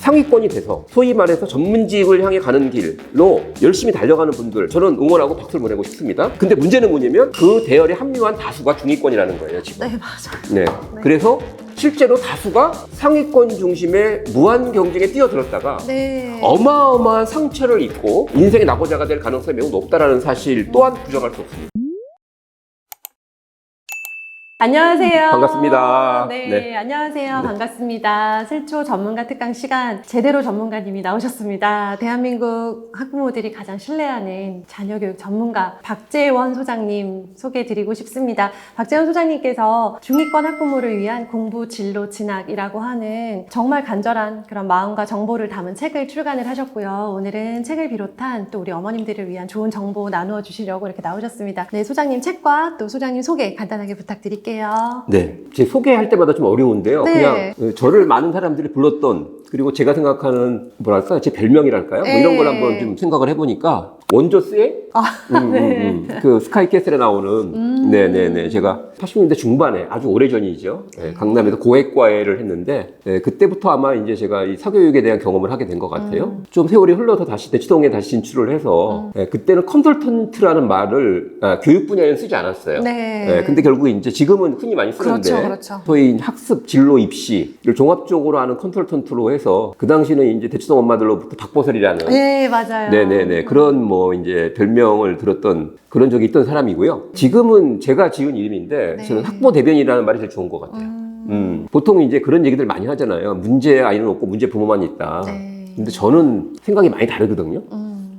상위권이 돼서 소위 말해서 전문직을 향해 가는 길로 열심히 달려가는 분들 저는 응원하고 박수를 보내고 싶습니다. 근데 문제는 뭐냐면 그 대열에 합류한 다수가 중위권이라는 거예요, 지금. 네, 맞아요. 네. 그래서 실제로 다수가 상위권 중심의 무한 경쟁에 뛰어들었다가 네. 어마어마한 상처를 입고 인생의 낙오자가 될 가능성이 매우 높다라는 사실 또한 부정할 수 없습니다. 안녕하세요. 반갑습니다. 네, 네. 안녕하세요. 반갑습니다. 슬초 전문가 특강 시간 제대로 전문가님이 나오셨습니다. 대한민국 학부모들이 가장 신뢰하는 자녀교육 전문가 박재원 소장님 소개해드리고 싶습니다. 박재원 소장님께서 중위권 학부모를 위한 공부 진로 진학이라고 하는 정말 간절한 그런 마음과 정보를 담은 책을 출간을 하셨고요. 오늘은 책을 비롯한 또 우리 어머님들을 위한 좋은 정보 나누어 주시려고 이렇게 나오셨습니다. 네, 소장님 책과 또 소장님 소개 간단하게 부탁드릴게요. 네, 제 소개할 때마다 좀 어려운데요. 네. 그냥 저를 많은 사람들이 불렀던 그리고 제가 생각하는 뭐랄까 제 별명이랄까요? 뭐 네. 이런 걸 한번 좀 생각을 해보니까 원조스의 그 스카이캐슬에 나오는 네네네 제가 80년대 중반에 아주 오래전이죠. 네, 강남에서 고액과외를 했는데 네, 그때부터 아마 이제 제가 이 사교육에 대한 경험을 하게 된 것 같아요. 좀 세월이 흘러서 다시 대치동에 다시 진출을 해서 네, 그때는 컨설턴트라는 말을 교육 분야에는 쓰지 않았어요. 네. 네, 근데 결국 이제 지금은 흔히 많이 쓰는데 그렇죠. 소위 학습 진로 입시를 종합적으로 하는 컨설턴트로 해서 그 당시는 이제 대치동 엄마들로부터 박보설이라는 네, 맞아요. 네네네 그런 뭐 이제 별명을 들었던 그런 적이 있던 사람이고요. 지금은 제가 지은 이름인데 네. 저는 학부 대변이라는 말이 제일 좋은 것 같아요. 보통 이제 그런 얘기들 많이 하잖아요. 문제 아이는 없고 문제 부모만 있다. 네. 근데 저는 생각이 많이 다르거든요.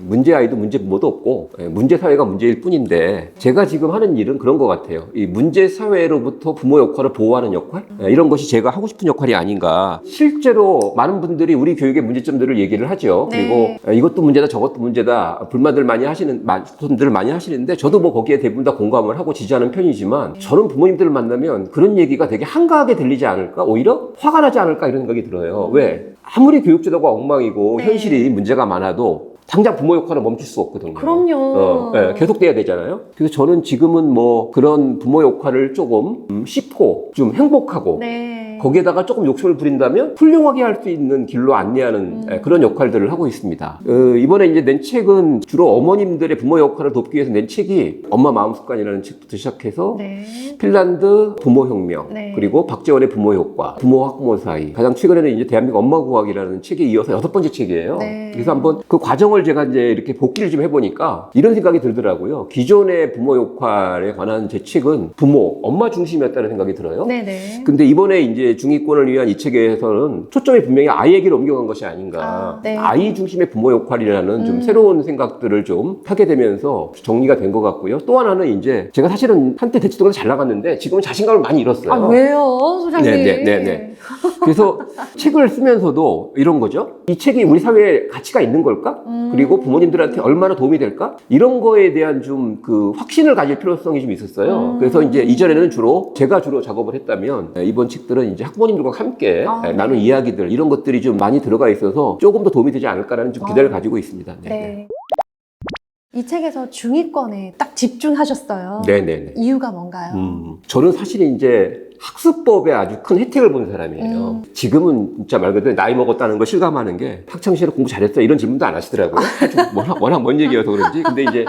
문제 아이도 문제 부모도 없고 문제 사회가 문제일 뿐인데 제가 지금 하는 일은 그런 것 같아요. 이 문제 사회로부터 부모 역할을 보호하는 역할 이런 것이 제가 하고 싶은 역할이 아닌가. 실제로 많은 분들이 우리 교육의 문제점들을 얘기를 하죠. 네. 그리고 이것도 문제다 저것도 문제다 불만들 많이 하시는 분들을 많이 하시는데 저도 뭐 거기에 대부분 다 공감을 하고 지지하는 편이지만 저는 부모님들을 만나면 그런 얘기가 되게 한가하게 들리지 않을까 오히려 화가 나지 않을까 이런 생각이 들어요. 왜? 아무리 교육제도가 엉망이고 네. 현실이 문제가 많아도 당장 부모 역할을 멈출 수 없거든요. 그럼요. 네, 계속돼야 되잖아요. 그래서 저는 지금은 뭐 그런 부모 역할을 조금 쉽고 좀 행복하고 네. 거기에다가 조금 욕심을 부린다면 훌륭하게 할 수 있는 길로 안내하는 그런 역할들을 하고 있습니다. 이번에 이제 낸 책은 주로 어머님들의 부모 역할을 돕기 위해서 낸 책이 엄마 마음습관이라는 책부터 시작해서 네. 핀란드 부모혁명 네. 그리고 박재원의 부모효과 부모 학부모 사이 가장 최근에는 이제 대한민국 엄마구학이라는 책에 이어서 6번째 책이에요. 네. 그래서 한번 그 과정을 제가 이제 이렇게 복기를 좀 해보니까 이런 생각이 들더라고요. 기존의 부모 역할에 관한 제 책은 부모, 엄마 중심이었다는 생각이 들어요. 네네. 근데 이번에 이제 중위권을 위한 이 책에서는 초점이 분명히 아이에게로 옮겨간 것이 아닌가. 네. 아이 중심의 부모 역할이라는 좀 새로운 생각들을 좀 하게 되면서 정리가 된 것 같고요. 또 하나는 이제 제가 사실은 한때 대치동에서 잘 나갔는데 지금은 자신감을 많이 잃었어요. 아, 왜요, 소장님? 네네네. 그래서 책을 쓰면서도 이런 거죠. 이 책이 우리 사회에 가치가 있는 걸까? 그리고 부모님들한테 얼마나 도움이 될까? 이런 거에 대한 좀 그 확신을 가질 필요성이 좀 있었어요. 그래서 이제 이전에는 제가 주로 작업을 했다면 이번 책들은 이제 학부모님들과 함께 나눈 이야기들 이런 것들이 좀 많이 들어가 있어서 조금 더 도움이 되지 않을까라는 좀 기대를 가지고 있습니다. 네. 이 책에서 중위권에 딱 집중하셨어요. 네네네. 이유가 뭔가요? 저는 사실 이제 학습법에 아주 큰 혜택을 본 사람이에요. 지금은 진짜 말 그대로 나이 먹었다는 걸 실감하는 게 학창시절에 공부 잘했어 이런 질문도 안 하시더라고요. 워낙 먼 얘기여서 그런지. 근데 이제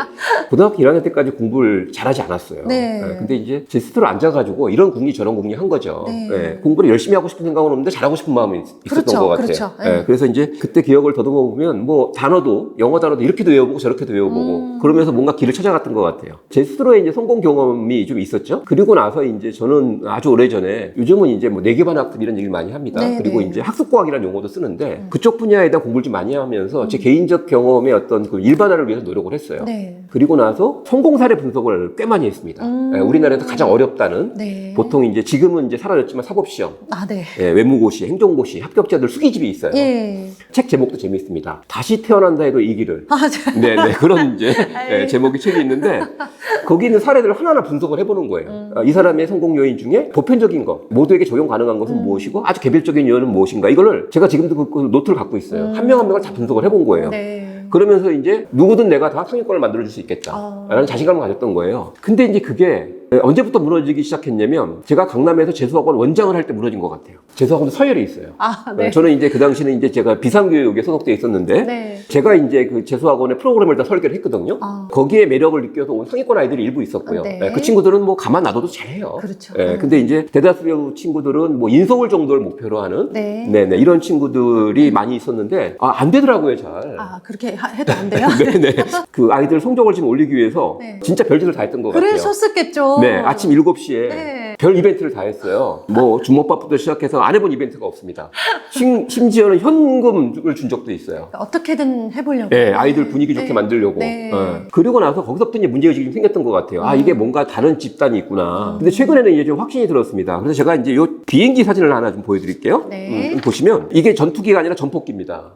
고등학교 1학년 때까지 공부를 잘하지 않았어요. 네. 근데 이제 제 스스로 앉아가지고 이런 궁리 저런 궁리 한 거죠. 네. 공부를 열심히 하고 싶은 생각은 없는데 잘하고 싶은 마음이 있었던 그렇죠, 것 같아요. 그렇죠. 네. 그래서 이제 그때 기억을 더듬어 보면 뭐 단어도 영어 단어도 이렇게도 외워보고 저렇게도 외워보고 그러면서 뭔가 길을 찾아갔던 것 같아요. 제 스스로의 이제 성공 경험이 좀 있었죠. 그리고 나서 이제 저는 아주 오래전에 요즘은 이제 뭐 내기반 학습 이런 얘기를 많이 합니다. 네, 그리고 네. 이제 학습과학이라는 용어도 쓰는데 그쪽 분야에 대한 공부를 좀 많이 하면서 제 개인적 경험의 어떤 그 일반화를 위해서 노력을 했어요. 네. 그리고 나서 성공 사례 분석을 꽤 많이 했습니다. 우리나라에서 가장 어렵다는 네. 보통 이제 지금은 이제 사라졌지만 사법시험, 아, 네. 외무고시, 행정고시 합격자들 수기집이 있어요. 예. 책 제목도 재미있습니다. 다시 태어난다 해도 이 길을. 아, 저... 네네 그런 이제 제목의 책이 있는데 거기 있는 사례들을 하나하나 분석을 해보는 거예요. 이 사람의 성공 요인 중에 보편적인 거, 모두에게 적용 가능한 것은 무엇이고 아주 개별적인 요인은 무엇인가 이거를 제가 지금도 그 노트를 갖고 있어요. 한 명 한 명을 다 분석을 해본 거예요. 네. 그러면서 이제 누구든 내가 다 상위권을 만들어줄 수 있겠다라는 자신감을 가졌던 거예요. 근데 이제 그게 언제부터 무너지기 시작했냐면 제가 강남에서 재수학원 원장을 할 때 무너진 것 같아요. 재수학원 서열이 있어요. 네. 저는 이제 그 당시는 이제 제가 비상교육에 소속돼 있었는데 네. 제가 이제 그 재수학원의 프로그램을 다 설계를 했거든요. 거기에 매력을 느껴서 온 상위권 아이들이 일부 있었고요. 네. 그 친구들은 뭐 가만 놔둬도 잘해요. 그렇죠. 근데 이제 대다수 친구들은 뭐 인서울 정도를 목표로 하는 네. 네네 이런 친구들이 많이 있었는데 안 되더라고요, 잘. 그렇게 해도 안 돼요? 네네. 그 아이들 성적을 지금 올리기 위해서 네. 진짜 별짓을 다 했던 것 같아요. 그러셨겠죠. 네, 아침 7시에 네. 별 이벤트를 다 했어요. 뭐 주먹밥부터 시작해서 안 해본 이벤트가 없습니다. 심지어는 현금을 준 적도 있어요. 어떻게든 해보려고. 네, 아이들 분위기 좋게 네. 만들려고. 네. 그리고 나서 거기서부터 이제 문제의식이 생겼던 것 같아요. 이게 뭔가 다른 집단이 있구나. 근데 최근에는 이제 좀 확신이 들었습니다. 그래서 제가 이제 요 비행기 사진을 하나 좀 보여드릴게요. 네. 보시면 이게 전투기가 아니라 전폭기입니다.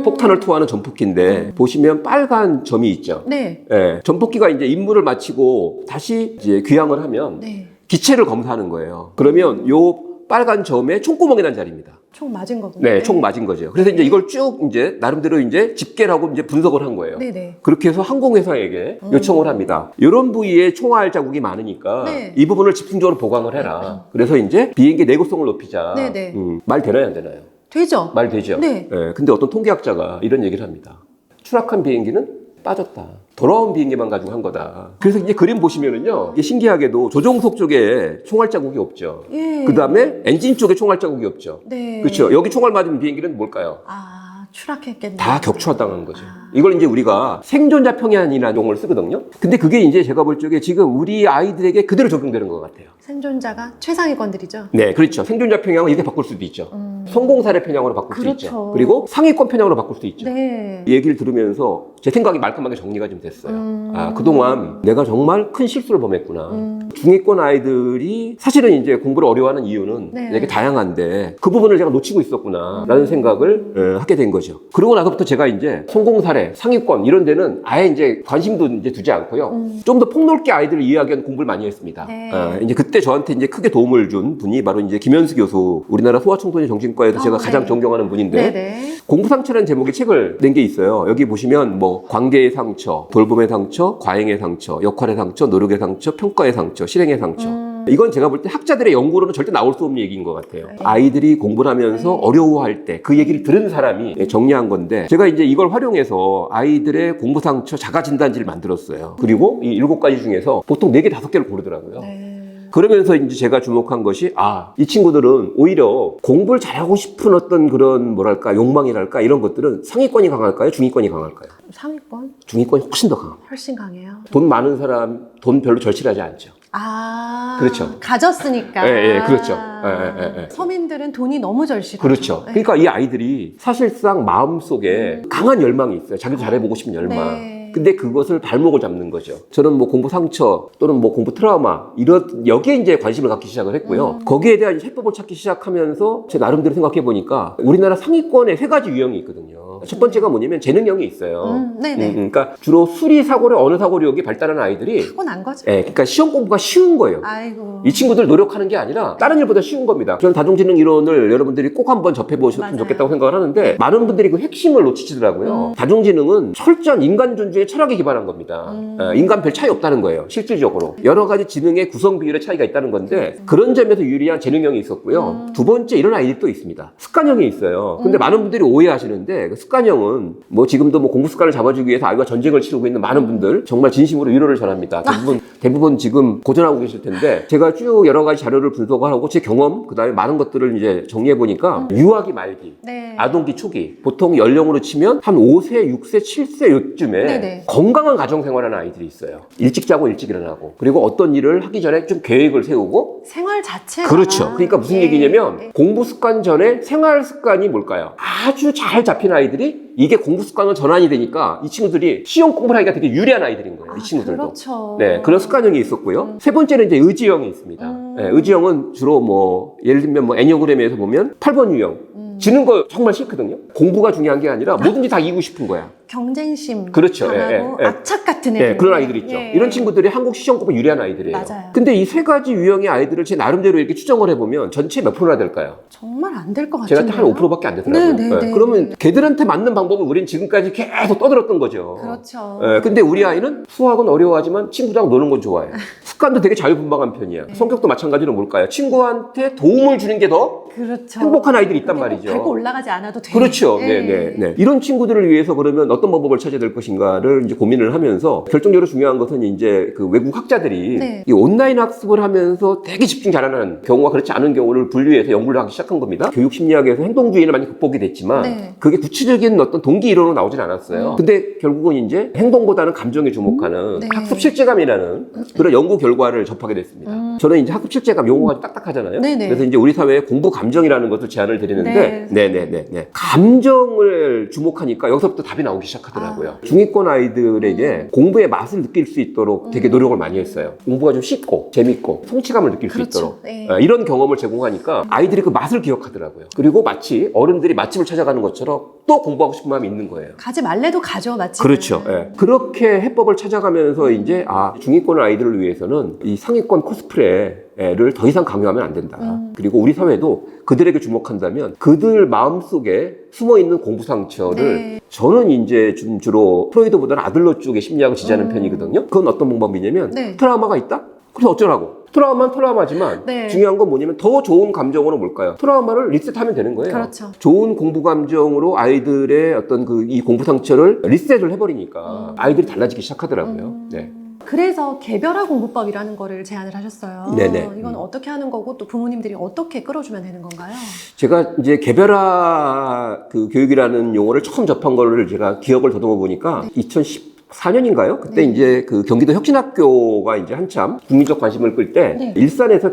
폭탄을 투하하는 전폭기인데 보시면 빨간 점이 있죠. 네. 전폭기가 이제 임무를 마치고 다시 이제 귀향을 하면 네. 기체를 검사하는 거예요. 그러면 요 빨간 점에 총구멍이 난 자리입니다. 총 맞은 거군요. 네, 총 맞은 거죠. 그래서 이제 이걸 쭉 이제 나름대로 이제 집계를 하고 이제 분석을 한 거예요. 네네. 그렇게 해서 항공회사에게 요청을 합니다. 이런 부위에 총알 자국이 많으니까 네. 이 부분을 집중적으로 보강을 해라. 그래서 이제 비행기 내구성을 높이자. 네네. 말 되나요, 안 되나요? 되죠? 말 되죠. 네. 근데 어떤 통계학자가 이런 얘기를 합니다. 추락한 비행기는 빠졌다. 돌아온 비행기만 가지고 한 거다. 그래서 이제 그림 보시면은요, 이게 신기하게도 조종석 쪽에 총알 자국이 없죠. 예. 그 다음에 엔진 쪽에 총알 자국이 없죠. 네. 그렇죠. 여기 총알 맞은 비행기는 뭘까요? 추락했겠네요. 다 격추당한 거죠. 이걸 이제 우리가 생존자 평양이라는 용어를 쓰거든요. 근데 그게 이제 제가 볼 적에 지금 우리 아이들에게 그대로 적용되는 것 같아요. 생존자가 최상위권들이죠. 네, 그렇죠. 생존자 평양을 이렇게 바꿀 수도 있죠. 성공 사례 편향으로 바꿀 수 있죠. 그렇죠. 그리고 상위권 편향으로 바꿀 수도 있죠. 네. 얘기를 들으면서 제 생각이 말끔하게 정리가 좀 됐어요. 그동안 내가 정말 큰 실수를 범했구나. 중위권 아이들이 사실은 이제 공부를 어려워하는 이유는 네. 되게 다양한데 그 부분을 제가 놓치고 있었구나 라는 생각을 하게 된 거죠. 그러고 나서부터 제가 이제 성공 사례, 상위권 이런 데는 아예 이제 관심도 이제 두지 않고요. 좀 더 폭넓게 아이들을 이해하기 위한 공부를 많이 했습니다. 네. 이제 그때 저한테 이제 크게 도움을 준 분이 바로 이제 김현수 교수, 우리나라 소아청소년 정신과에서 제가 가장 네. 존경하는 분인데 네네. 공부상처라는 제목의 책을 낸 게 있어요. 여기 보시면 뭐 관계의 상처, 돌봄의 상처, 과잉의 상처, 역할의 상처, 노력의 상처, 평가의 상처, 실행의 상처. 이건 제가 볼 때 학자들의 연구로는 절대 나올 수 없는 얘기인 것 같아요. 아이들이 공부를 하면서 어려워할 때 그 얘기를 들은 사람이 정리한 건데 제가 이제 이걸 활용해서 아이들의 공부 상처 자가 진단지를 만들었어요. 그리고 이 7가지 중에서 보통 4개, 5개를 고르더라고요. 네. 그러면서 이제 제가 주목한 것이 이 친구들은 오히려 공부를 잘하고 싶은 어떤 그런 뭐랄까 욕망이랄까 이런 것들은 상위권이 강할까요? 중위권이 강할까요? 상위권? 중위권이 훨씬 더 강합니다. 훨씬 강해요. 돈 많은 사람 돈 별로 절실하지 않죠. 그렇죠. 가졌으니까. 예, 그렇죠. 서민들은 돈이 너무 절실하죠. 그렇죠. 네. 그러니까 이 아이들이 사실상 마음속에 강한 열망이 있어요. 자기도 잘해보고 싶은 열망. 네. 근데 그것을 발목을 잡는 거죠. 저는 뭐 공부 상처 또는 뭐 공부 트라우마 이런 여기에 이제 관심을 갖기 시작을 했고요. 거기에 대한 해법을 찾기 시작하면서 제 나름대로 생각해 보니까 우리나라 상위권에 3가지 유형이 있거든요. 첫 번째가 뭐냐면 재능형이 있어요. 네네. 그러니까 주로 수리 사고를 어느 사고력이 발달하는 아이들이 타고난 거죠. 그러니까 시험 공부가 쉬운 거예요. 아이고. 이 친구들 노력하는 게 아니라 다른 일보다 쉬운 겁니다. 저는 다중지능 이론을 여러분들이 꼭 한번 접해보셨으면 맞아요. 좋겠다고 생각을 하는데 많은 분들이 그 핵심을 놓치시더라고요. 다중지능은 철저한 인간 존중의 철학에 기반한 겁니다. 인간 별 차이 없다는 거예요. 실질적으로. 여러 가지 지능의 구성 비율의 차이가 있다는 건데 그런 점에서 유리한 재능형이 있었고요. 두 번째 이런 아이들이 또 있습니다. 습관형이 있어요. 근데 많은 분들이 오해하시는데 그 습관형은 뭐 지금도 뭐 공부 습관을 잡아주기 위해서 아이와 전쟁을 치르고 있는 많은 분들 정말 진심으로 위로를 전합니다. 대부분 지금 고전하고 계실 텐데 제가 쭉 여러 가지 자료를 분석하고 제 경험 그다음에 많은 것들을 이제 정리해 보니까 유아기 말기, 네. 아동기 초기 보통 연령으로 치면 한 5세, 6세, 7세 요쯤에 네네. 건강한 가정생활하는 아이들이 있어요. 일찍 자고 일찍 일어나고 그리고 어떤 일을 하기 전에 좀 계획을 세우고 생활 자체가. 그렇죠. 그러니까 무슨 네. 얘기냐면 공부 습관 전에 생활 습관이 뭘까요? 아주 잘 잡힌 아이들이 이게 공부 습관으로 전환이 되니까 이 친구들이 시험 공부를 하기가 되게 유리한 아이들인 거예요. 이 친구들도. 그렇죠. 네, 그런 습관형이 있었고요. 세 번째는 이제 의지형이 있습니다. 네, 의지형은 주로 뭐 예를 들면 뭐 애니어그램에서 보면 8번 유형. 지는 거 정말 싫거든요. 공부가 중요한 게 아니라 뭐든지 다 이기고 싶은 거야. 경쟁심 그렇죠. 강하고 악착 같은 예, 애들. 그런 아이들 있죠. 예. 이런 친구들이 한국 시험법에 유리한 아이들이에요. 맞아요. 근데 이 세 가지 유형의 아이들을 제 나름대로 이렇게 추정을 해보면 전체 몇 프로나 될까요? 정말 안 될 것 같은데요. 제가 한 5%밖에 안 되더라고요. 네, 네, 네. 그러면 걔들한테 맞는 방법을 우린 지금까지 계속 떠들었던 거죠. 그렇죠. 근데 우리 아이는 수학은 어려워하지만 친구들하고 노는 건 좋아해. 습관도 되게 자유분방한 편이야. 성격도 마찬가지로 뭘까요? 친구한테 도움을 주는 게 더 그렇죠. 행복한 아이들이 있단 그리고 말이죠. 밟고 올라가지 않아도 돼. 그렇죠. 예. 네. 이런 친구들을 위해서 그러면 어떤 방법을 찾아야 될 것인가를 이제 고민을 하면서 결정적으로 중요한 것은 이제 그 외국 학자들이 네. 이 온라인 학습을 하면서 되게 집중 잘하는 경우와 그렇지 않은 경우를 분류해서 연구를 하기 시작한 겁니다. 교육 심리학에서 행동주의는 많이 극복이 됐지만 네. 그게 구체적인 어떤 동기 이론으로 나오진 않았어요. 근데 결국은 이제 행동보다는 감정에 주목하는 네. 학습 실제감이라는 그런 연구 결과를 접하게 됐습니다. 저는 이제 학습 실제감 용어가 좀 딱딱하잖아요. 네네. 그래서 이제 우리 사회에 공부 감정이라는 것을 제안을 드리는데 네. 감정을 주목하니까 여기서부터 답이 나오기 시작하더라고요. 중위권 아이들에게 공부의 맛을 느낄 수 있도록 되게 노력을 많이 했어요. 공부가 좀 쉽고 재밌고 성취감을 느낄 수 그렇죠. 있도록 네. 이런 경험을 제공하니까 아이들이 그 맛을 기억하더라고요. 그리고 마치 어른들이 맛집을 찾아가는 것처럼 또 공부하고 싶은 마음이 있는 거예요. 가지 말래도 가죠, 맞지? 그렇죠. 그렇게 해법을 찾아가면서 이제 중위권 아이들을 위해서는 이 상위권 코스프레를 더 이상 강요하면 안 된다. 그리고 우리 사회도 그들에게 주목한다면 그들 마음속에 숨어있는 공부 상처를 네. 저는 이제 좀 주로 프로이드보다는 아들러 쪽의 심리학을 지지하는 편이거든요. 그건 어떤 방법이냐면 네. 트라우마가 있다? 그래서 어쩌라고? 트라우마는 트라우마지만 네. 중요한 건 뭐냐면 더 좋은 감정으로 뭘까요? 트라우마를 리셋하면 되는 거예요. 그렇죠. 좋은 공부 감정으로 아이들의 어떤 이 공부 상처를 리셋을 해버리니까 아이들이 달라지기 시작하더라고요. 네. 그래서 개별화 공부법이라는 거를 제안을 하셨어요. 네네. 이건 어떻게 하는 거고 또 부모님들이 어떻게 끌어주면 되는 건가요? 제가 이제 개별화 그 교육이라는 용어를 처음 접한 거를 제가 기억을 더듬어 보니까 2014년인가요? 그때 이제 그 경기도 혁신학교가 이제 한참 국민적 관심을 끌 때 네. 일산에서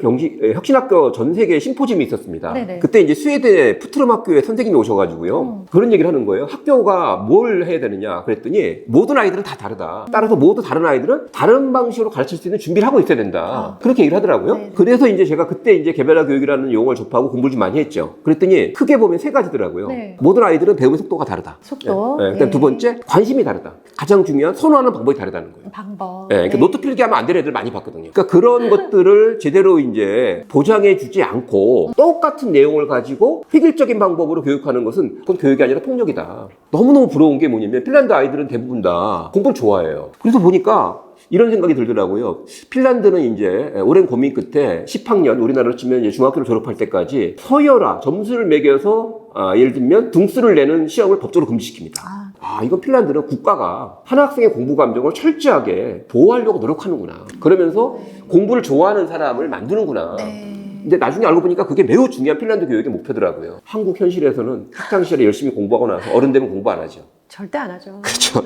혁신학교 전 세계 심포지움이 있었습니다. 네네. 그때 이제 스웨덴 푸트름 학교에 선생님이 오셔가지고요. 그런 얘기를 하는 거예요. 학교가 뭘 해야 되느냐 그랬더니 모든 아이들은 다 다르다. 따라서 모두 다른 아이들은 다른 방식으로 가르칠 수 있는 준비를 하고 있어야 된다. 그렇게 얘기를 하더라고요. 네네. 그래서 이제 제가 그때 이제 개별화 교육이라는 용어를 접하고 공부를 좀 많이 했죠. 그랬더니 크게 보면 세 가지더라고요. 네. 모든 아이들은 배움의 속도가 다르다. 속도. 네. 그다음 두 번째 관심이 다르다. 가장 중요한 선호하는 방법이 다르다는 거예요. 방법. 네, 그러니까 노트 필기하면 안 되는 애들 많이 봤거든요. 그러니까 그런 것들을 제대로 이제 보장해주지 않고 똑같은 내용을 가지고 획일적인 방법으로 교육하는 것은 그건 교육이 아니라 폭력이다. 너무너무 부러운 게 뭐냐면 핀란드 아이들은 대부분 다 공부를 좋아해요. 그래서 보니까 이런 생각이 들더라고요. 핀란드는 이제 오랜 고민 끝에 10학년, 우리나라로 치면 이제 중학교를 졸업할 때까지 서열화, 점수를 매겨서 예를 들면 등수를 내는 시험을 법적으로 금지시킵니다. 이건 핀란드는 국가가 한 학생의 공부 감정을 철저하게 보호하려고 노력하는구나. 그러면서 공부를 좋아하는 사람을 만드는구나. 네. 근데 나중에 알고 보니까 그게 매우 중요한 핀란드 교육의 목표더라고요. 한국 현실에서는 학창 시절에 열심히 공부하고 나서 어른 되면 공부 안 하죠. 절대 안 하죠. 그렇죠.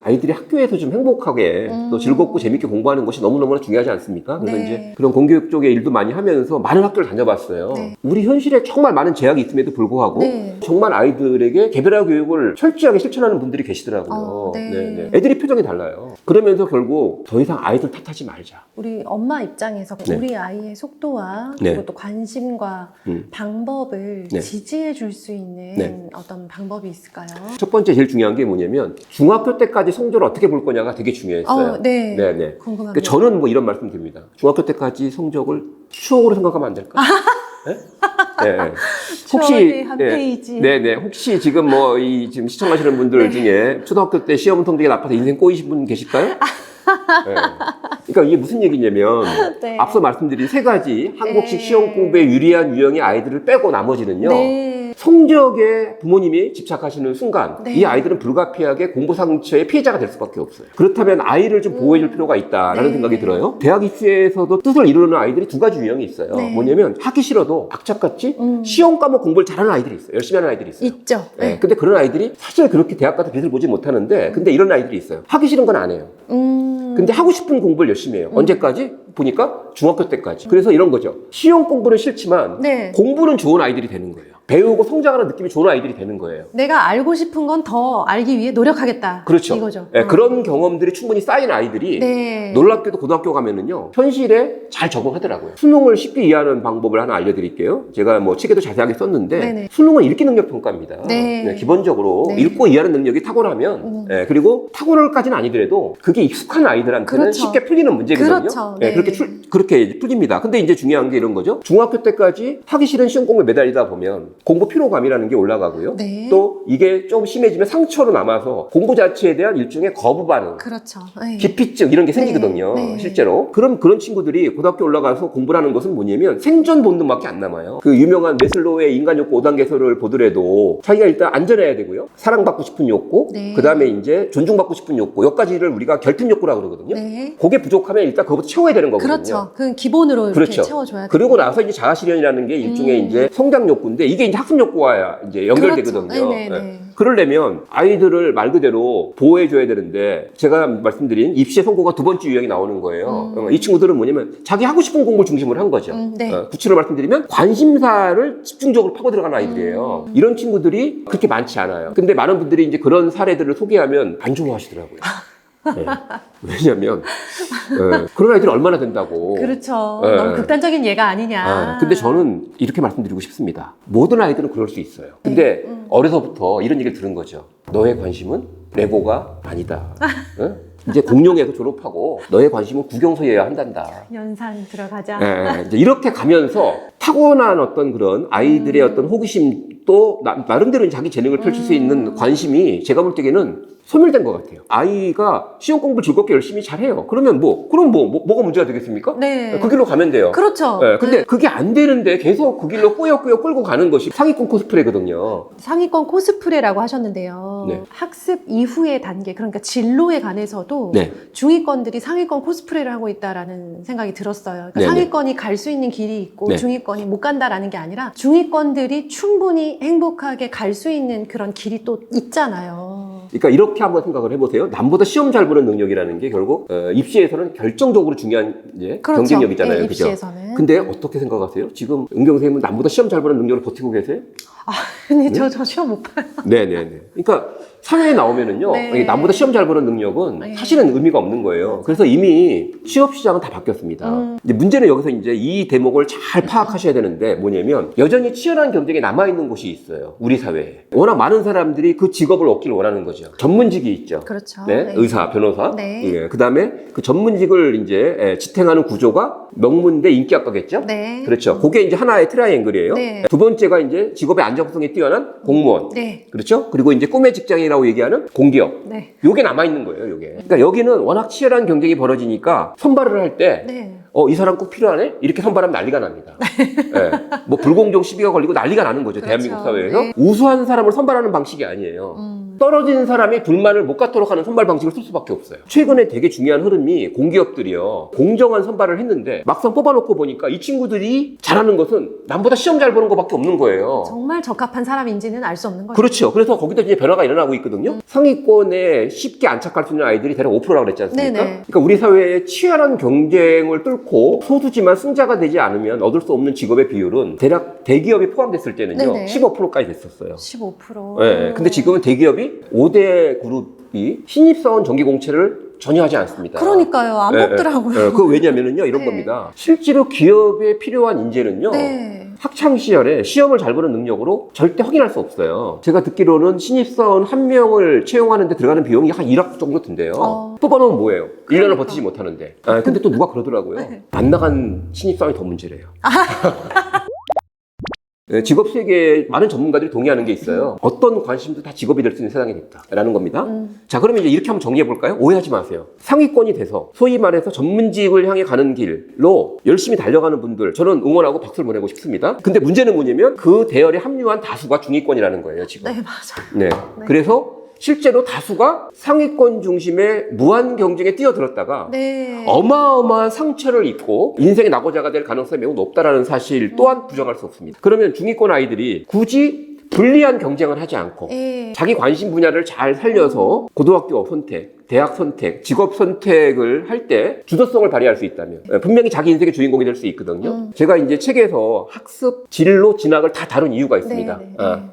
아이들이 학교에서 좀 행복하게 또 즐겁고 재밌게 공부하는 것이 너무너무나 중요하지 않습니까? 그래서 네. 이제 그런 공교육 쪽의 일도 많이 하면서 많은 학교를 다녀봤어요. 네. 우리 현실에 정말 많은 제약이 있음에도 불구하고 네. 정말 아이들에게 개별화 교육을 철저하게 실천하는 분들이 계시더라고요. 네. 애들이 표정이 달라요. 그러면서 결국 더 이상 아이들 탓하지 말자. 우리 엄마 입장에서 네. 우리 아이의 속도와 네. 그리고 또 관심과 방법을 네. 지지해 줄 수 있는 네. 어떤 방법이 있을까요? 첫 번째 제일 중요한 게 뭐냐면 중학교 때까지 성적을 어떻게 볼 거냐가 되게 중요했어요. 네. 네네. 궁금합니다. 그러니까 저는 뭐 이런 말씀 드립니다. 중학교 때까지 성적을 추억으로 생각하면 안 될까? 네? 네. 추억의 한 페이지. 네네. 혹시 지금 뭐 지금 시청하시는 분들 중에 초등학교 때 시험 성적이 나빠서 인생 꼬이신 분 계실까요? 네. 그러니까 이게 무슨 얘기냐면 네. 앞서 말씀드린 세 가지 한국식 네. 시험 공부에 유리한 유형의 아이들을 빼고 나머지는요. 네. 성적에 부모님이 집착하시는 순간 네. 이 아이들은 불가피하게 공부 상처의 피해자가 될 수밖에 없어요. 그렇다면 아이를 좀 보호해줄 필요가 있다라는 네. 생각이 들어요. 대학 입시에서도 뜻을 이루는 아이들이 두 가지 유형이 있어요. 네. 뭐냐면 하기 싫어도 악착같이 시험 과목 공부를 잘하는 아이들이 있어요. 열심히 하는 아이들이 있어요. 있죠. 네. 근데 그런 아이들이 사실 그렇게 대학 가서 빛을 보지 못하는데 근데 이런 아이들이 있어요. 하기 싫은 건 안 해요. 근데 하고 싶은 공부를 열심히 해요. 언제까지? 보니까 중학교 때까지. 그래서 이런 거죠. 시험 공부는 싫지만 네. 공부는 좋은 아이들이 되는 거예요. 배우고 성장하는 느낌이 좋은 아이들이 되는 거예요. 내가 알고 싶은 건 더 알기 위해 노력하겠다. 그렇죠. 이거죠. 네, 그런 경험들이 충분히 쌓인 아이들이 네. 놀랍게도 고등학교 가면은요, 현실에 잘 적응하더라고요. 수능을 쉽게 이해하는 방법을 하나 알려드릴게요. 제가 뭐 책에도 자세하게 썼는데, 네네. 수능은 읽기 능력 평가입니다. 네. 기본적으로 네. 읽고 이해하는 능력이 탁월하면, 그리고 탁월까지는 아니더라도 그게 익숙한 아이들한테는 그렇죠. 쉽게 풀리는 문제거든요. 그렇죠. 네, 네. 그렇게 이제 풀립니다. 근데 이제 중요한 게 이런 거죠. 중학교 때까지 하기 싫은 시험 공부에 매달리다 보면 공부 피로감이라는 게 올라가고요. 네. 또 이게 좀 심해지면 상처로 남아서 공부 자체에 대한 일종의 거부 반응, 그렇죠. 네. 기피증 이런 게 생기거든요. 네. 실제로. 그런 친구들이 고등학교 올라가서 공부를 하는 것은 뭐냐면 생존 본능밖에 안 남아요. 그 유명한 메슬로우의 인간 욕구 5단계서를 보더라도 자기가 일단 안전해야 되고요. 사랑받고 싶은 욕구, 네. 그 다음에 이제 존중받고 싶은 욕구, 여기까지를 우리가 결핍 욕구라고 그러거든요. 네. 그게 부족하면 일단 그것부터 채워야 되는 거거든요. 그렇죠. 그 기본으로 이렇게 그렇죠. 채워줘야 돼요. 그리고 나서 이제 자아실현이라는 게 일종의 이제 성장 욕구인데 이게 이제 학습 욕구와 이제 연결되거든요. 그렇죠. 네네네. 네. 그러려면 아이들을 말 그대로 보호해줘야 되는데 제가 말씀드린 입시의 성공가 두 번째 유형이 나오는 거예요. 이 친구들은 뭐냐면 자기 하고 싶은 공부를 중심으로 한 거죠. 네. 구체로 말씀드리면 관심사를 집중적으로 파고 들어가는 아이들이에요. 이런 친구들이 그렇게 많지 않아요. 근데 많은 분들이 이제 그런 사례들을 소개하면 안 좋아하시더라고요. 네. 왜냐면 그런 아이들이 얼마나 된다고. 그렇죠. 네. 너무 극단적인 예가 아니냐. 근데 저는 이렇게 말씀드리고 싶습니다. 모든 아이들은 그럴 수 있어요. 근데 어려서부터 이런 얘기를 들은 거죠. 너의 관심은 레고가 아니다. 응? 이제 공룡에서 졸업하고 너의 관심은 국영서여야 한단다. 연산 들어가자. 이제 이렇게 가면서 타고난 어떤 그런 아이들의 어떤 호기심 또 나름대로 자기 재능을 펼칠 수 있는 관심이 제가 볼 때에는 소멸된 것 같아요. 아이가 시험 공부를 즐겁게 열심히 잘해요. 그럼 뭐가 문제가 되겠습니까? 네. 그 길로 가면 돼요. 그렇죠. 네, 근데 그게 안 되는데 계속 그 길로 꾸역꾸역 끌고 가는 것이 상위권 코스프레거든요. 상위권 코스프레라고 하셨는데요. 네. 학습 이후의 단계, 그러니까 진로에 관해서도 네. 중위권들이 상위권 코스프레를 하고 있다라는 생각이 들었어요. 그러니까 네네. 상위권이 갈 수 있는 길이 있고 네. 중위권이 못 간다라는 게 아니라 중위권들이 충분히 행복하게 갈 수 있는 그런 길이 또 있잖아요. 그러니까 이렇게 한번 생각을 해보세요. 남보다 시험 잘 보는 능력이라는 게 결국 입시에서는 결정적으로 중요한 이제 그렇죠. 경쟁력이잖아요. 네, 그죠? 입시에서는. 근데 어떻게 생각하세요? 지금 은경 선생님은 남보다 시험 잘 보는 능력을 버티고 계세요? 근데 저 시험 못 봐요. 네네네. 그러니까 사회에 나오면은요, 네. 남보다 시험 잘 보는 능력은 네. 사실은 의미가 없는 거예요. 그래서 이미 취업 시장은 다 바뀌었습니다. 이제 문제는 여기서 이제 이 대목을 잘 파악하셔야 되는데 뭐냐면 여전히 치열한 경쟁이 남아있는 곳이 있어요. 우리 사회에. 워낙 많은 사람들이 그 직업을 얻기를 원하는 거죠. 전문직이 있죠. 그렇죠. 네, 네. 의사, 변호사. 네. 예, 그 다음에 그 전문직을 이제 지탱하는 구조가 명문대 인기학과겠죠? 네. 그렇죠. 그게 이제 하나의 트라이앵글이에요. 네. 두 번째가 이제 직업의 안정성이 뛰어난 공무원. 네. 그렇죠? 그리고 이제 꿈의 직장이라고 얘기하는 공기업. 네. 요게 남아있는 거예요, 요게. 그러니까 여기는 워낙 치열한 경쟁이 벌어지니까 선발을 할 때, 네. 이 사람 꼭 필요하네? 이렇게 선발하면 난리가 납니다. 예. 뭐 불공정 시비가 걸리고 난리가 나는 거죠, 그렇죠. 대한민국 사회에서. 네. 우수한 사람을 선발하는 방식이 아니에요. 떨어진 사람이 불만을 못 갖도록 하는 선발 방식을 쓸 수밖에 없어요. 최근에 되게 중요한 흐름이 공기업들이요. 공정한 선발을 했는데 막상 뽑아놓고 보니까 이 친구들이 잘하는 것은 남보다 시험 잘 보는 것밖에 없는 거예요. 정말 적합한 사람인지는 알 수 없는 거죠. 그렇죠. 그래서 거기다 이제 변화가 일어나고 있거든요. 상위권에 쉽게 안착할 수 있는 아이들이 대략 5%라고 그랬지 않습니까? 네네. 그러니까 우리 사회의 치열한 경쟁을 뚫고 소수지만 승자가 되지 않으면 얻을 수 없는 직업의 비율은 대략 대기업이 포함됐을 때는요. 네네. 15%까지 됐었어요. 15%. 네. 근데 지금은 대기업이 5대 그룹이 신입사원 정기공채를 전혀 하지 않습니다. 그러니까요. 안 네, 뽑더라고요. 네. 그 왜냐면은요, 이런 네. 겁니다. 실제로 기업에 필요한 인재는요, 네. 학창 시절에 시험을 잘 보는 능력으로 절대 확인할 수 없어요. 제가 듣기로는 신입사원 한 명을 채용하는데 들어가는 비용이 한 1억 정도 든대요. 뽑아놓으면 뭐예요? 1년을 버티지 못하는데. 근데 또 누가 그러더라고요. 네. 안 나간 신입사원이 더 문제래요. 네, 직업 세계에 많은 전문가들이 동의하는 게 있어요. 어떤 관심도 다 직업이 될 수 있는 세상이 됐다라는 겁니다. 자, 그러면 이제 이렇게 한번 정리해 볼까요? 오해하지 마세요. 상위권이 돼서 소위 말해서 전문직을 향해 가는 길로 열심히 달려가는 분들 저는 응원하고 박수를 보내고 싶습니다. 근데 문제는 뭐냐면 그 대열에 합류한 다수가 중위권이라는 거예요, 지금. 네, 맞아요. 네. 그래서 실제로 다수가 상위권 중심의 무한 경쟁에 뛰어들었다가 네. 어마어마한 상처를 입고 인생의 낙오자가 될 가능성이 매우 높다라는 사실 또한 부정할 수 없습니다. 그러면 중위권 아이들이 굳이 불리한 경쟁을 하지 않고 네. 자기 관심 분야를 잘 살려서 고등학교 선택, 대학 선택, 직업 선택을 할 때 주도성을 발휘할 수 있다면 분명히 자기 인생의 주인공이 될 수 있거든요. 제가 이제 책에서 학습, 진로, 진학을 다 다룬 이유가 있습니다.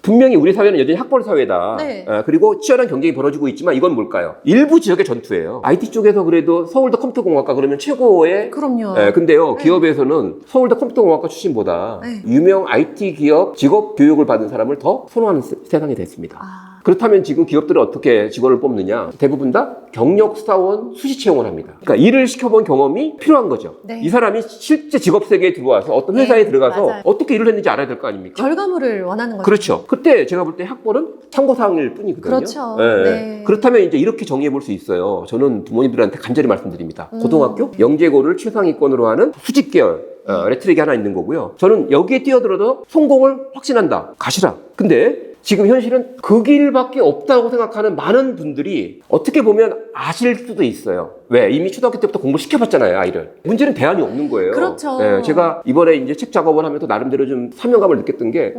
분명히 우리 사회는 여전히 학벌 사회다. 네. 그리고 치열한 경쟁이 벌어지고 있지만 이건 뭘까요? 일부 지역의 전투예요. IT 쪽에서 그래도 서울대 컴퓨터공학과 그러면 최고의 그럼요. 근데요, 기업에서는 서울대 컴퓨터공학과 출신보다 유명 IT 기업 직업 교육을 받은 사람을 더 선호하는 세상이 됐습니다. 그렇다면 지금 기업들은 어떻게 직원을 뽑느냐? 대부분 다 경력사원 수시 채용을 합니다. 그러니까 일을 시켜본 경험이 필요한 거죠. 네. 이 사람이 실제 직업 세계에 들어와서 어떤 회사에 들어가서 맞아요. 어떻게 일을 했는지 알아야 될 거 아닙니까? 결과물을 원하는 거죠. 그렇죠. 그때 제가 볼 때 학벌은 참고사항일 뿐이거든요. 그렇죠. 예. 네. 그렇다면 이제 이렇게 정의해 볼 수 있어요. 저는 부모님들한테 간절히 말씀드립니다. 고등학교 영재고를 최상위권으로 하는 수직 계열 레트릭이 하나 있는 거고요. 저는 여기에 뛰어들어도 성공을 확신한다. 가시라. 근데 지금 현실은 그 길밖에 없다고 생각하는 많은 분들이 어떻게 보면 아실 수도 있어요. 왜? 이미 초등학교 때부터 공부를 시켜봤잖아요, 아이를. 문제는 대안이 없는 거예요. 그렇죠. 제가 이번에 이제 책 작업을 하면서 나름대로 좀 사명감을 느꼈던 게,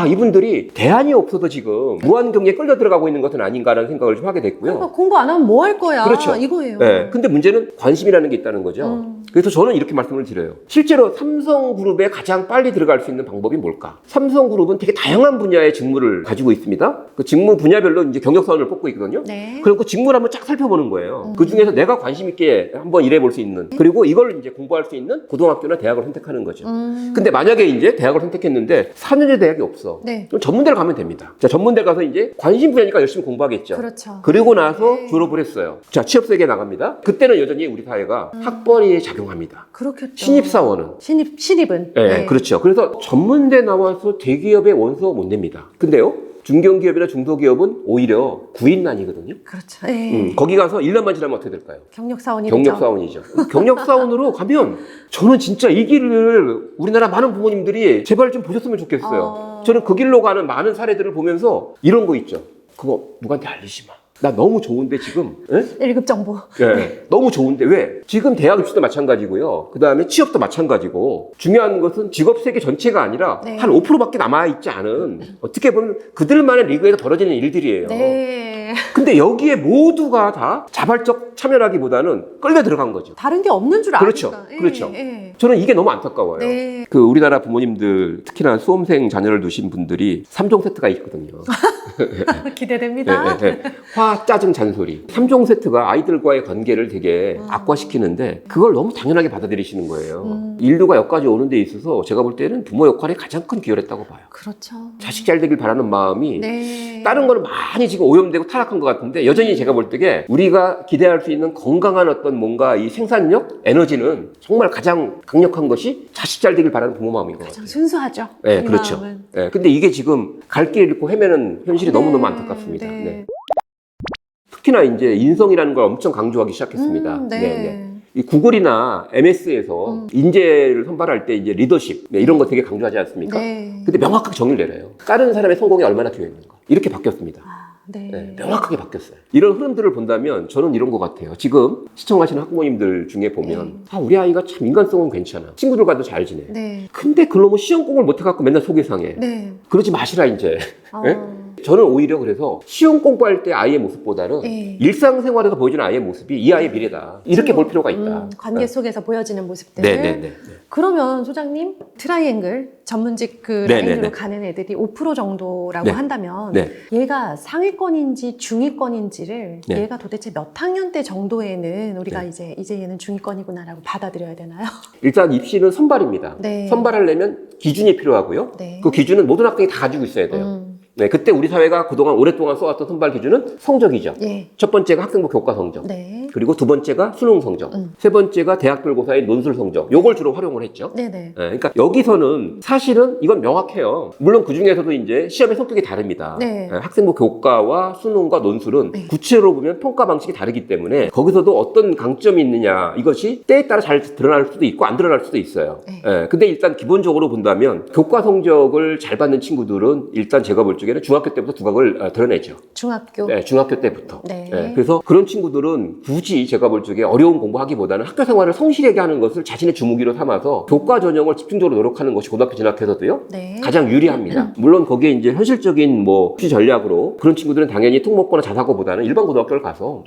이분들이 대안이 없어서 지금 무한 경기에 끌려 들어가고 있는 것은 아닌가라는 생각을 좀 하게 됐고요. 그러니까 공부 안 하면 뭐 할 거야. 그렇죠. 이거예요. 네. 근데 문제는 관심이라는 게 있다는 거죠. 그래서 저는 이렇게 말씀을 드려요. 실제로 삼성그룹에 가장 빨리 들어갈 수 있는 방법이 뭘까? 삼성그룹은 되게 다양한 분야의 직무를 가지고 있습니다. 그 직무 분야별로 이제 경력사원을 뽑고 있거든요. 네. 그리고 그 직무를 한번 쫙 살펴보는 거예요. 그 중에서 내가 관심 있게 한번 일해볼 수 있는, 그리고 이걸 이제 공부할 수 있는 고등학교나 대학을 선택하는 거죠. 근데 만약에 이제 대학을 선택했는데 4년제 대학이 없어. 네. 그럼 전문대를 가면 됩니다. 자, 전문대 가서 이제 관심 분야니까 열심히 공부하겠죠. 그렇죠. 그리고 나서 졸업을 했어요. 자, 취업 세계에 나갑니다. 그때는 여전히 우리 사회가 학벌이 작용합니다. 그렇겠죠. 신입사원은. 신입은. 네, 그렇죠. 그래서 전문대 나와서 대기업의 원서 못 냅니다. 근데요, 중견기업이나 중소기업은 오히려 구인난이거든요. 그렇죠. 네. 거기 가서 1년만 지나면 어떻게 될까요? 경력사원이 경력사원이죠. 경력사원으로 가면 저는 진짜 이 길을 우리나라 많은 부모님들이 제발 좀 보셨으면 좋겠어요. 저는 그 길로 가는 많은 사례들을 보면서 이런 거 있죠. 그거 누구한테 알리지 마. 나 너무 좋은데 지금. 예? 1급 정보. 네, 너무 좋은데 왜? 지금 대학 입시도 마찬가지고요. 그 다음에 취업도 마찬가지고 중요한 것은 직업 세계 전체가 아니라 네. 한 5%밖에 남아있지 않은 어떻게 보면 그들만의 리그에서 벌어지는 일들이에요. 네. 근데 여기에 모두가 다 자발적 참여라기보다는 끌려 들어간 거죠. 다른 게 없는 줄 아니까. 그렇죠. 그렇죠. 저는 이게 너무 안타까워요. 네. 그 우리나라 부모님들, 특히나 수험생 자녀를 두신 분들이 3종 세트가 있거든요. 기대됩니다. 네. 화, 짜증, 잔소리. 3종 세트가 아이들과의 관계를 되게 악화시키는데 그걸 너무 당연하게 받아들이시는 거예요. 인류가 여기까지 오는 데 있어서 제가 볼 때는 부모 역할이 가장 큰 기여했다고 봐요. 그렇죠. 자식 잘 되길 바라는 마음이 네. 다른 거는 많이 지금 오염되고 타락한 것 같은데 여전히 제가 볼 때에 우리가 기대할 수 있는 건강한 어떤 뭔가 이 생산력, 에너지는 정말 가장 강력한 것이 자식 잘 되길 바라는 부모 마음인 것 같아요. 가장 순수하죠. 네, 이 그렇죠. 마음은. 네, 근데 이게 지금 갈 길 잃고 헤매는 현실이 너무너무 안타깝습니다. 네. 네. 특히나 이제 인성이라는 걸 엄청 강조하기 시작했습니다. 네. 이 구글이나 MS에서 인재를 선발할 때 이제 리더십 이런 거 되게 강조하지 않습니까? 네. 근데 명확하게 정의를 내려요. 다른 사람의 성공에 얼마나 기여했는가. 이렇게 바뀌었습니다. 네. 네, 명확하게 바뀌었어요. 이런 흐름들을 본다면 저는 이런 것 같아요. 지금 시청하시는 학부모님들 중에 보면 우리 아이가 참 인간성은 괜찮아. 친구들과도 잘 지내. 네. 근데 그놈은 시험 공부를 못해갖고 맨날 속이 상해. 네. 그러지 마시라 이제. 어. 예? 저는 오히려 그래서 시험 공부할 때 아이의 모습보다는 네. 일상생활에서 보여주는 아이의 모습이 이 아이의 미래다. 이렇게 볼 필요가 있다. 관계 속에서 보여지는 모습들. 네네네. 그러면 소장님 트라이앵글 전문직 그 네네네. 라인으로 가는 애들이 5% 정도라고 네. 한다면 네. 얘가 상위권인지 중위권인지를 네. 얘가 도대체 몇 학년 때 정도에는 우리가 이제 얘는 중위권이구나라고 받아들여야 되나요? 일단 입시는 선발입니다. 네. 선발하려면 기준이 필요하고요. 네. 그 기준은 모든 학생이 다 가지고 있어야 돼요. 네, 그때 우리 사회가 그동안 오랫동안 써왔던 선발 기준은 성적이죠. 예. 첫 번째가 학생부 교과 성적. 네. 그리고 두 번째가 수능 성적. 세 번째가 대학별고사의 논술 성적. 요걸 주로 활용을 했죠. 네네. 네, 그러니까 여기서는 사실은 이건 명확해요. 물론 그 중에서도 이제 시험의 성격이 다릅니다. 네. 학생부 교과와 수능과 논술은 네. 구체로 보면 평가 방식이 다르기 때문에 거기서도 어떤 강점이 있느냐 이것이 때에 따라 잘 드러날 수도 있고 안 드러날 수도 있어요. 네. 근데 일단 기본적으로 본다면 교과 성적을 잘 받는 친구들은 일단 제가 볼 적에는 중학교 때부터 두각을 드러내죠. 중학교. 네, 중학교 때부터. 네. 그래서 그런 친구들은 굳이 제가 볼 적에 어려운 공부하기보다는 학교 생활을 성실하게 하는 것을 자신의 주무기로 삼아서 교과 전형을 집중적으로 노력하는 것이 고등학교 진학해서도요. 네. 가장 유리합니다. 물론 거기에 이제 현실적인 뭐 수시 전략으로 그런 친구들은 당연히 특목고나 자사고보다는 일반 고등학교를 가서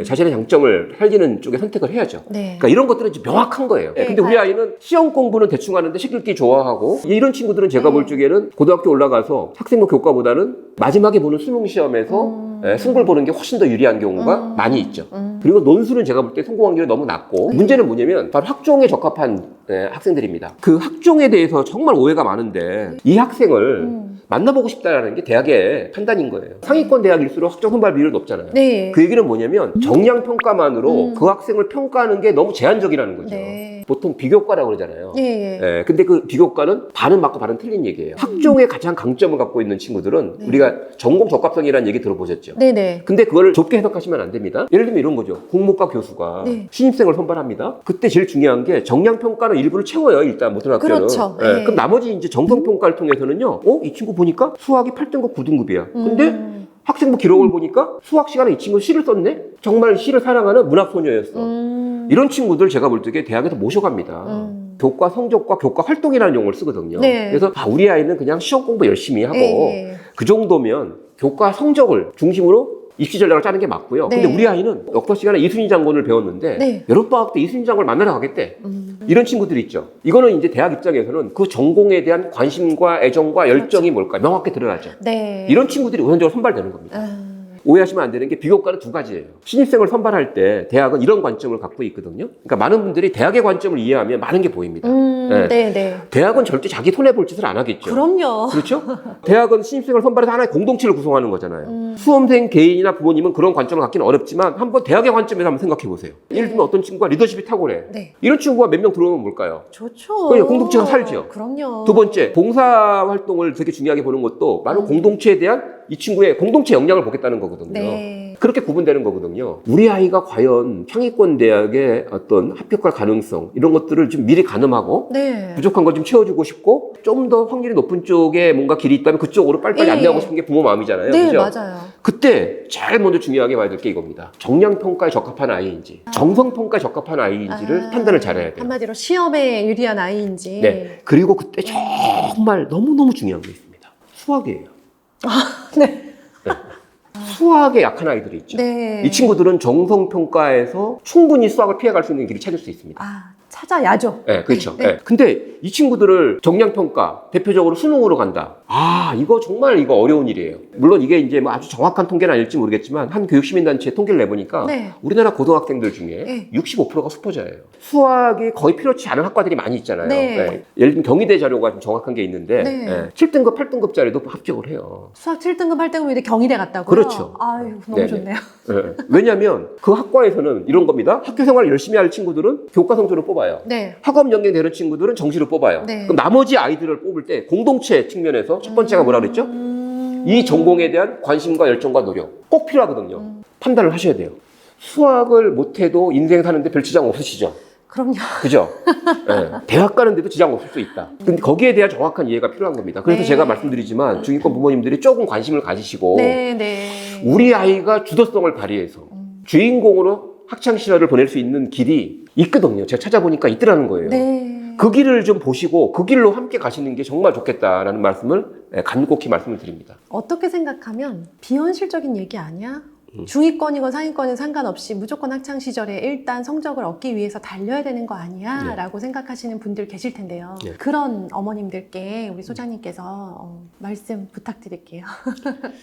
자신의 장점을 살리는 쪽에 선택을 해야죠. 네. 그러니까 이런 것들은 이제 명확한 거예요. 네, 근데 우리 아이는 시험 공부는 대충 하는데 책 읽기 좋아하고 이런 친구들은 제가 볼 적에는 고등학교 올라가서 학생부 교과보다는 마지막에 보는 수능 시험에서 승부를 보는 게 훨씬 더 유리한 경우가 많이 있죠. 그리고 논술은 제가 볼 때 성공 확률이 너무 낮고 문제는 뭐냐면 바로 학종에 적합한 학생들입니다. 그 학종에 대해서 정말 오해가 많은데 이 학생을 만나보고 싶다라는 게 대학의 판단인 거예요. 상위권 대학일수록 학종 선발 비율이 높잖아요. 네. 그 얘기는 뭐냐면 정량 평가만으로 그 학생을 평가하는 게 너무 제한적이라는 거죠. 네. 보통 비교과라고 그러잖아요. 예. 근데 그 비교과는 반은 맞고 반은 틀린 얘기예요. 학종의 가장 강점을 갖고 있는 친구들은 우리가 전공 적합성이라는 얘기 들어보셨죠? 네네. 근데 그걸 좁게 해석하시면 안 됩니다. 예를 들면 이런 거죠. 국문과 교수가 네. 신입생을 선발합니다. 그때 제일 중요한 게 정량평가는 일부를 채워요. 일단 모든 학교는. 그렇죠. 네. 그럼 나머지 이제 정성평가를 통해서는요. 이 친구 보니까 수학이 8등급 9등급이야. 근데 학생부 기록을 보니까 수학 시간에 이 친구 시를 썼네? 정말 시를 사랑하는 문학소녀였어. 이런 친구들 제가 볼 적에 대학에서 모셔갑니다. 교과 성적과 교과 활동이라는 용어를 쓰거든요. 네. 그래서 우리 아이는 그냥 시험 공부 열심히 하고 네. 그 정도면 교과 성적을 중심으로 입시 전략을 짜는 게 맞고요. 네. 근데 우리 아이는 역사 시간에 이순신 장군을 배웠는데 네. 여름방학 때 이순신 장군을 만나러 가겠대. 이런 친구들이 있죠. 이거는 이제 대학 입장에서는 그 전공에 대한 관심과 애정과 열정이 뭘까 명확히 드러나죠. 네. 이런 친구들이 우선적으로 선발되는 겁니다. 오해하시면 안 되는 게 비교과는 두 가지예요. 신입생을 선발할 때 대학은 이런 관점을 갖고 있거든요. 그러니까 많은 분들이 대학의 관점을 이해하면 많은 게 보입니다. 네. 대학은 절대 자기 손해볼 짓을 안 하겠죠. 그럼요. 그렇죠? 대학은 신입생을 선발해서 하나의 공동체를 구성하는 거잖아요. 수험생 개인이나 부모님은 그런 관점을 갖기는 어렵지만 한번 대학의 관점에서 한번 생각해 보세요. 예를 들면 어떤 친구가 리더십이 탁월해. 네. 이런 친구가 몇 명 들어오면 뭘까요? 좋죠. 그냥 공동체가 살죠. 그럼요. 두 번째, 봉사활동을 되게 중요하게 보는 것도 많은 공동체에 대한 이 친구의 공동체 역량을 보겠다는 거거든요. 네. 그렇게 구분되는 거거든요. 우리 아이가 과연 상위권 대학의 어떤 합격할 가능성 이런 것들을 좀 미리 가늠하고 네. 부족한 걸 좀 채워주고 싶고 좀 더 확률이 높은 쪽에 뭔가 길이 있다면 그쪽으로 빨리빨리 예. 안내하고 싶은 게 부모 마음이잖아요. 네, 그죠? 맞아요. 그때 제일 먼저 중요하게 봐야 될 게 이겁니다. 정량평가에 적합한 아이인지 정성평가에 적합한 아이인지를 판단을 잘해야 돼요. 한마디로 시험에 유리한 아이인지. 네. 그리고 그때 정말 너무너무 중요한 게 있습니다. 수학이에요. 네. 수학에 약한 아이들이 있죠. 네. 이 친구들은 정성평가에서 충분히 수학을 피해갈 수 있는 길을 찾을 수 있습니다. 찾아야죠. 네, 그렇죠. 네. 네. 근데 이 친구들을 정량평가, 대표적으로 수능으로 간다. 이거 정말 어려운 일이에요. 물론 이게 이제 뭐 아주 정확한 통계는 아닐지 모르겠지만, 한 교육시민단체 통계를 내보니까, 네. 우리나라 고등학생들 중에 네. 65%가 수포자예요. 수학이 거의 필요치 않은 학과들이 많이 있잖아요. 네. 예를 들면 경희대 자료가 좀 정확한 게 있는데, 네. 7등급, 8등급짜리도 합격을 해요. 수학 7등급, 8등급인데 경희대 갔다고요? 그렇죠. 아유, 너무 네네. 좋네요. 왜냐하면 그 학과에서는 이런 겁니다. 학교 생활을 열심히 할 친구들은 교과 성적으로 뽑아요. 네. 학업 연계되는 친구들은 정시로 뽑아요. 네. 그럼 나머지 아이들을 뽑을 때 공동체 측면에서 첫 번째가 뭐라 그랬죠? 이 전공에 대한 관심과 열정과 노력 꼭 필요하거든요. 판단을 하셔야 돼요. 수학을 못해도 인생 사는데 별 지장 없으시죠? 그럼요. 그죠? 네. 대학 가는데도 지장 없을 수 있다. 근데 거기에 대한 정확한 이해가 필요한 겁니다. 그래서 네. 제가 말씀드리지만 중위권 부모님들이 조금 관심을 가지시고 네. 우리 아이가 주도성을 발휘해서 주인공으로 학창시절을 보낼 수 있는 길이 있거든요. 제가 찾아보니까 있더라는 거예요. 네. 그 길을 좀 보시고 그 길로 함께 가시는 게 정말 좋겠다라는 말씀을 간곡히 말씀을 드립니다. 어떻게 생각하면 비현실적인 얘기 아니야? 중위권이건 상위권은 상관없이 무조건 학창 시절에 일단 성적을 얻기 위해서 달려야 되는 거 아니야? 네. 라고 생각하시는 분들 계실 텐데요. 네. 그런 어머님들께 우리 소장님께서 말씀 부탁드릴게요.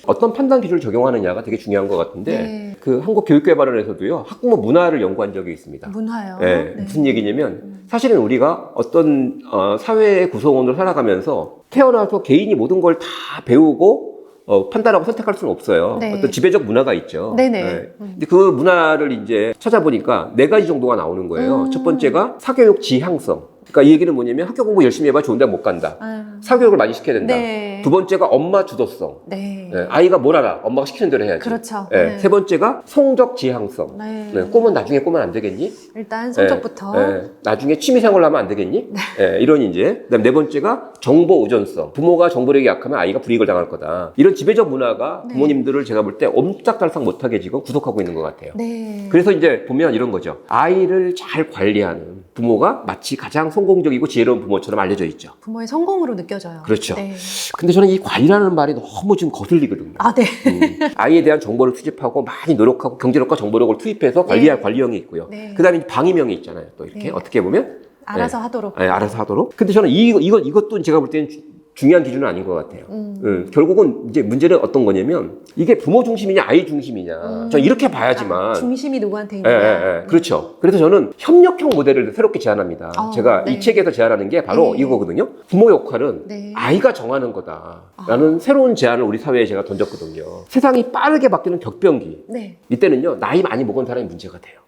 어떤 판단 기준을 적용하느냐가 되게 중요한 것 같은데 네. 그 한국교육개발원에서도요 학부모 문화를 연구한 적이 있습니다. 문화요. 네, 네. 무슨 얘기냐면 사실은 우리가 어떤 사회의 구성원으로 살아가면서 태어나서 개인이 모든 걸 다 배우고 판단하고 선택할 수는 없어요. 네. 어떤 지배적 문화가 있죠. 네네. 근데 그 문화를 이제 찾아보니까 4가지 정도가 나오는 거예요. 첫 번째가 사교육 지향성. 그러니까 이 얘기는 뭐냐면 학교 공부 열심히 해봐 좋은 데 못 간다. 사교육을 많이 시켜야 된다. 네. 두 번째가 엄마 주도성. 네. 네, 아이가 뭘 알아? 엄마가 시키는 대로 해야지. 그렇죠. 네, 네. 세 번째가 성적 지향성. 네. 네, 꿈은 나중에 꾸면 안 되겠니? 일단 성적부터. 네, 나중에 취미생활로 하면 안 되겠니? 네, 이런 이제. 그다음 네 번째가 정보 의존성. 부모가 정보력이 약하면 아이가 불이익을 당할 거다. 이런 지배적 문화가 네. 부모님들을 제가 볼 때 옴짝달싹 못하게 지금 구속하고 있는 것 같아요. 네. 그래서 이제 보면 이런 거죠. 아이를 잘 관리하는 부모가 마치 가장 성공적이고 지혜로운 부모처럼 알려져 있죠. 부모의 성공으로 느껴져요. 그렇죠. 네. 근데 저는 이 관리라는 말이 너무 좀 거슬리거든요. 아, 네. 아이에 대한 정보를 수집하고 많이 노력하고 경제력과 정보력을 투입해서 관리할 관리형이 있고요. 네. 그 다음에 방임형이 있잖아요. 또 이렇게 네. 어떻게 보면 알아서 하도록. 네, 알아서 하도록. 근데 저는 이것도 제가 볼 때는 중요한 기준은 아닌 것 같아요. 결국은 이제 문제는 어떤 거냐면 이게 부모 중심이냐 아이 중심이냐. 저는 이렇게 봐야지만. 중심이 누구한테 예, 있느냐. 예, 예. 그렇죠. 그래서 저는 협력형 모델을 새롭게 제안합니다. 제가 네. 이 책에서 제안하는 게 바로 네. 이거거든요. 부모 역할은 네. 아이가 정하는 거다라는 새로운 제안을 우리 사회에 제가 던졌거든요. 세상이 빠르게 바뀌는 격변기. 네. 이때는요, 나이 많이 먹은 사람이 문제가 돼요.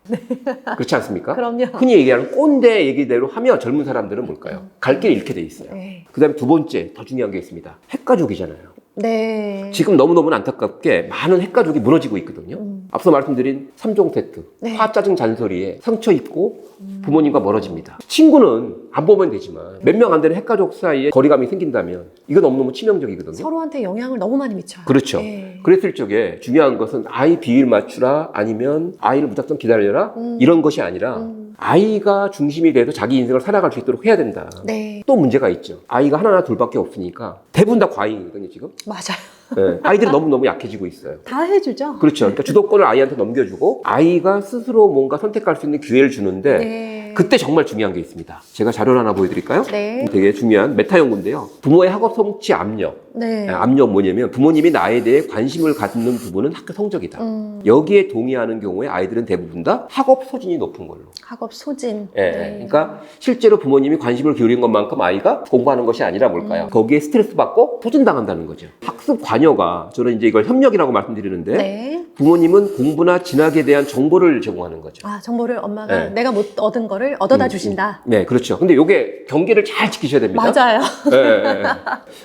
그렇지 않습니까? 그럼요. 흔히 얘기하는 꼰대 얘기대로 하면 젊은 사람들은 뭘까요? 갈 길을 잃게 돼 있어요. 네. 그 다음에 두 번째, 더 중요한 게 있습니다. 핵가족이잖아요. 네. 지금 너무너무 안타깝게 많은 핵가족이 무너지고 있거든요. 앞서 말씀드린 3종 세트. 네. 화, 짜증, 잔소리에 상처 입고 부모님과 멀어집니다. 친구는 안 보면 되지만 몇 명 안 되는 핵가족 사이에 거리감이 생긴다면 이건 너무너무 치명적이거든요. 서로한테 영향을 너무 많이 미쳐요. 그렇죠. 네. 그랬을 적에 중요한 것은 아이 비율 맞추라 아니면 아이를 무작정 기다려라 이런 것이 아니라 아이가 중심이 돼서 자기 인생을 살아갈 수 있도록 해야 된다. 네. 또 문제가 있죠. 아이가 하나나 둘밖에 없으니까 대부분 다 과잉이거든요, 지금. 맞아요. 네, 아이들이 너무너무 약해지고 있어요. 다 해주죠. 그렇죠. 그러니까 주도권을 아이한테 넘겨주고 아이가 스스로 뭔가 선택할 수 있는 기회를 주는데 네. 그때 정말 중요한 게 있습니다. 제가 자료를 하나 보여드릴까요? 네. 되게 중요한 메타 연구인데요. 부모의 학업 성취 압력. 네. 압력 뭐냐면 부모님이 나에 대해 관심을 갖는 부분은 학교 성적이다. 여기에 동의하는 경우에 아이들은 대부분 다 학업 소진이 높은 걸로. 학업 소진. 예, 그러니까 실제로 부모님이 관심을 기울인 것만큼 아이가 공부하는 것이 아니라 뭘까요? 거기에 스트레스 받고 소진당한다는 거죠. 학습 관여가 저는 이제 이걸 협력이라고 말씀드리는데 네. 부모님은 공부나 진학에 대한 정보를 제공하는 거죠. 아, 정보를 엄마가 네. 내가 못 얻은 거를 얻어다 주신다. 네, 그렇죠. 근데 이게 경계를 잘 지키셔야 됩니다. 맞아요. 예.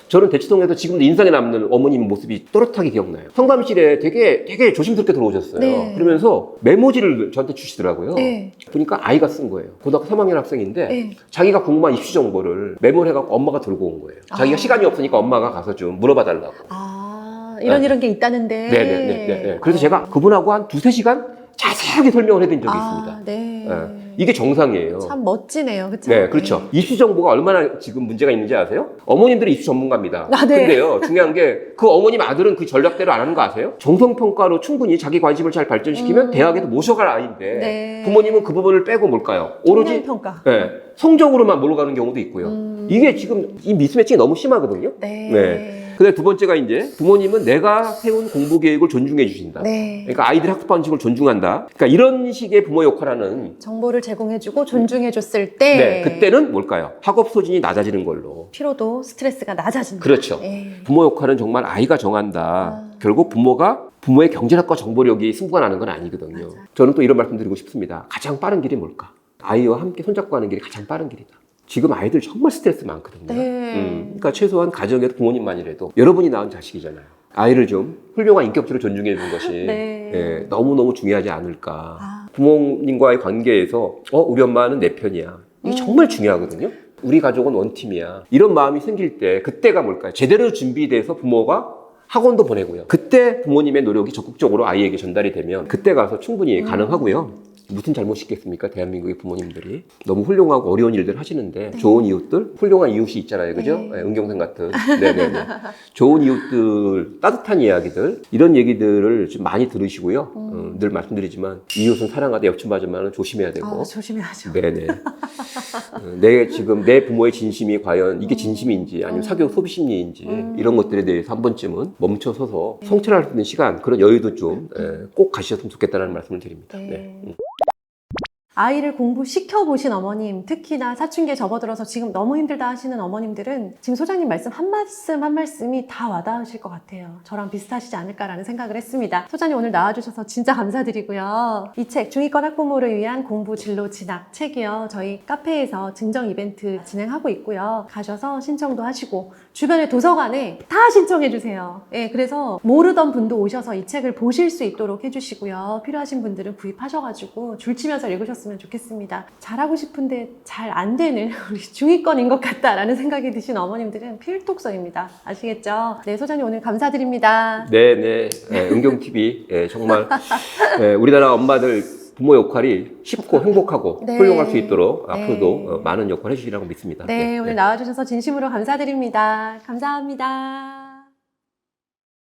저는 대치동에서 지금도 인상에 남는 어머님 모습이 또렷하게 기억나요. 상담실에 되게 조심스럽게 들어오셨어요. 네. 그러면서 메모지를 저한테 주시더라고요. 네. 보니까 아이가 쓴 거예요. 고등학교 3학년 학생인데 네. 자기가 궁금한 입시 정보를 메모를 해갖고 엄마가 들고 온 거예요. 자기가 시간이 없으니까 엄마가 가서 좀 물어봐 달라고. 아, 이런 게 있다는데. 네네네. 그래서 제가 그분하고 한 2-3시간 자세하게 설명을 해드린 적이 있습니다. 네. 예. 이게 정상이에요. 참 멋지네요. 그렇죠? 네, 그렇죠. 입시 정보가 얼마나 지금 문제가 있는지 아세요? 어머님들이 입시 전문가입니다. 아, 네. 근데요, 중요한 게 그 어머님 아들은 그 전략대로 안 하는 거 아세요? 정성평가로 충분히 자기 관심을 잘 발전시키면 대학에도 모셔갈 아이인데 네. 부모님은 그 부분을 빼고 뭘까요? 오로지 평가. 네, 성적으로만 몰아가는 경우도 있고요. 이게 지금 이 미스매치가 너무 심하거든요. 네. 네. 근데 두 번째가 이제 부모님은 내가 세운 공부 계획을 존중해 주신다. 네. 그러니까 아이들 학습 방식을 존중한다. 그러니까 이런 식의 부모 역할하는 정보를 제공해주고 존중해줬을 때. 네, 그때는 뭘까요? 학업 소진이 낮아지는 걸로. 피로도 스트레스가 낮아진다. 그렇죠. 네. 부모 역할은 정말 아이가 정한다. 결국 부모가 부모의 경제력과 정보력이 승부가 나는 건 아니거든요. 저는 또 이런 말씀 드리고 싶습니다. 가장 빠른 길이 뭘까? 아이와 함께 손잡고 가는 길이 가장 빠른 길이다. 지금 아이들 정말 스트레스 많거든요. 네. 그러니까 최소한 가정에서 부모님만이라도 여러분이 낳은 자식이잖아요. 아이를 좀 훌륭한 인격체로 존중해 주는 것이 네. 예, 너무너무 중요하지 않을까. 부모님과의 관계에서 우리 엄마는 내 편이야. 이게 정말 중요하거든요. 우리 가족은 원팀이야. 이런 마음이 생길 때 그때가 뭘까요? 제대로 준비돼서 부모가 학원도 보내고요. 그때 부모님의 노력이 적극적으로 아이에게 전달이 되면 그때 가서 충분히 가능하고요. 무슨 잘못이 있겠습니까? 대한민국의 부모님들이 너무 훌륭하고 어려운 일들 하시는데 좋은 이웃들, 훌륭한 이웃이 있잖아요, 그죠? 네. 네, 은경생 같은 네네네. 좋은 이웃들, 따뜻한 이야기들 이런 얘기들을 좀 많이 들으시고요. 늘 말씀드리지만 이웃은 사랑하되 역침하지만 조심해야 되고. 아, 조심해야죠. 네네. 지금 내 부모의 진심이 과연 이게 진심인지 아니면 사교육 소비 심리인지 이런 것들에 대해서 한 번쯤은 멈춰서서 성찰할 수 있는 시간 그런 여유도 좀 꼭 가지셨으면 좋겠다는 말씀을 드립니다. 네. 네. 아이를 공부시켜 보신 어머님, 특히나 사춘기에 접어들어서 지금 너무 힘들다 하시는 어머님들은 지금 소장님 말씀 한 말씀 한 말씀이 다 와닿으실 것 같아요. 저랑 비슷하시지 않을까라는 생각을 했습니다. 소장님 오늘 나와주셔서 진짜 감사드리고요. 이 책 중위권 학부모를 위한 공부 진로 진학 책이요. 저희 카페에서 증정 이벤트 진행하고 있고요. 가셔서 신청도 하시고 주변의 도서관에 다 신청해 주세요. 예, 그래서 모르던 분도 오셔서 이 책을 보실 수 있도록 해주시고요. 필요하신 분들은 구입하셔가지고 줄치면서 읽으셨으면 좋겠습니다. 잘하고 싶은데 잘 안 되는 우리 중위권인 것 같다라는 생각이 드신 어머님들은 필독서입니다. 아시겠죠? 네, 소장님 오늘 감사드립니다. 네. 은경TV 정말 우리나라 엄마들 부모 역할이 쉽고 행복하고 네. 훌륭할 수 있도록 네. 앞으로도 많은 역할 해주시라고 믿습니다. 네, 오늘 나와주셔서 진심으로 감사드립니다. 감사합니다.